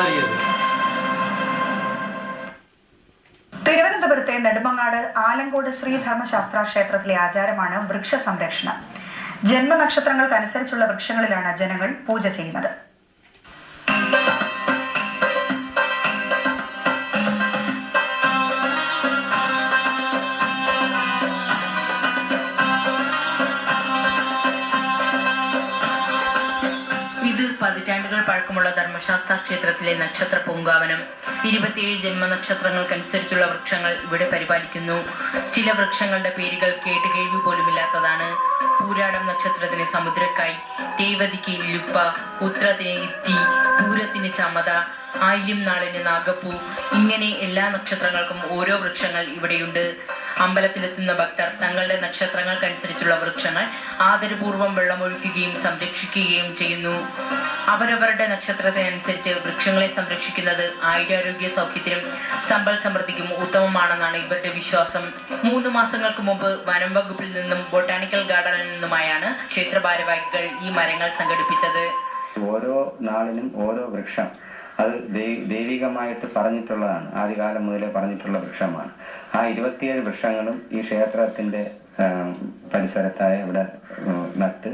സംസാരിക്കുന്നത്. തിരുവനന്തപുരത്തെ നെടുമങ്ങാട് ആലങ്കോട് ശ്രീധർമ്മശാസ്ത്ര ക്ഷേത്രത്തിലെ ആചാരമാണ് വൃക്ഷ സംരക്ഷണം. ജന്മനക്ഷത്രങ്ങൾക്കനുസരിച്ചുള്ള വൃക്ഷങ്ങളിലാണ് ജനങ്ങൾ പൂജ ചെയ്യുന്നത്. ഇത് പതിറ്റാണ്ടുകൾ പഴക്കമുള്ള ധർമ്മശാസ്ത്ര ക്ഷേത്രത്തിലെ നക്ഷത്ര പൂങ്കാവനം. 27 ജന്മനക്ഷത്രങ്ങൾക്കനുസരിച്ചുള്ള വൃക്ഷങ്ങൾ ഇവിടെ പരിപാലിക്കുന്നു. ചില വൃക്ഷങ്ങളുടെ പേരുകൾ കേട്ടുകേൾവി പോലുമില്ലാത്തതാണ്. പൂരാടം നക്ഷത്രത്തിന് സമുദ്രക്കായ്, രേവതിക്ക് ലുപ്പ, ഉത്രത്തിന് ഇത്തി, പൂരത്തിന് ചമത, ആയില്യം നാളിന് നാഗപ്പൂ. ഇങ്ങനെ എല്ലാ നക്ഷത്രങ്ങൾക്കും ഓരോ വൃക്ഷങ്ങൾ ഇവിടെയുണ്ട്. അമ്പലത്തിലെത്തുന്ന ഭക്തർ തങ്ങളുടെ നക്ഷത്രങ്ങൾക്കനുസരിച്ചുള്ള വൃക്ഷങ്ങൾ ആദരപൂർവ്വം വെള്ളമൊഴിക്കുകയും സംരക്ഷിക്കുകയും ചെയ്യുന്നു. അവരവരുടെ നക്ഷത്രത്തിനനുസരിച്ച് വൃക്ഷങ്ങളെ സംരക്ഷിക്കുന്നത് ആയുരാരോഗ്യ സൗഖ്യത്തിനും സമ്പൽ സമൃദ്ധിക്കും ഉത്തമമാണെന്നാണ് ഇവരുടെ വിശ്വാസം. 3 മാസങ്ങൾക്ക് മുമ്പ് വനം വകുപ്പിൽ നിന്നും ബൊട്ടാണിക്കൽ ഗാർഡനിൽ നിന്നുമായാണ് ക്ഷേത്ര ഭാരവാഹികൾ ഈ മരങ്ങൾ സംഘടിപ്പിച്ചത്. ഓരോ നാളിനും ഓരോ വൃക്ഷം അത് ദൈവികമായിട്ട് പറഞ്ഞിട്ടുള്ളതാണ്. ആദ്യകാലം മുതലേ പറഞ്ഞിട്ടുള്ള വൃക്ഷമാണ്. ആ 27 വൃക്ഷങ്ങളും ഈ ക്ഷേത്രത്തിന്റെ പരിസരത്തായ ഇവിടെ നട്ട്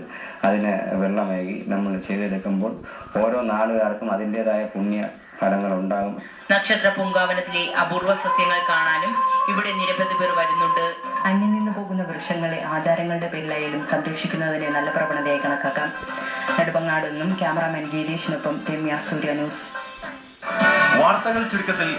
അതിനെ വെള്ളമേകി നമ്മൾ ചെയ്തെടുക്കുമ്പോൾ ഓരോ നാളുകാർക്കും അതിൻ്റെതായ പുണ്യ ഫലങ്ങൾ ഉണ്ടാകും. നക്ഷത്ര പൂങ്കാവനത്തിലെ അപൂർവ സസ്യങ്ങൾ കാണാനും ഇവിടെ നിരവധി പേർ വരുന്നുണ്ട്. അന്യം നിന്നു പോകുന്ന വൃക്ഷങ്ങളെ ആചാരങ്ങളുടെ പേരിലായാലും സംരക്ഷിക്കുന്നതിനെ നല്ല പ്രവണതയായി കണക്കാക്കാം. നെടുമങ്ങാട് നിന്നും ക്യാമറാമാൻ ഗിരീഷിനൊപ്പം രമ്യ, സൂര്യ ന്യൂസ്. വാർത്തകൾ ചുരുക്കത്തിൽ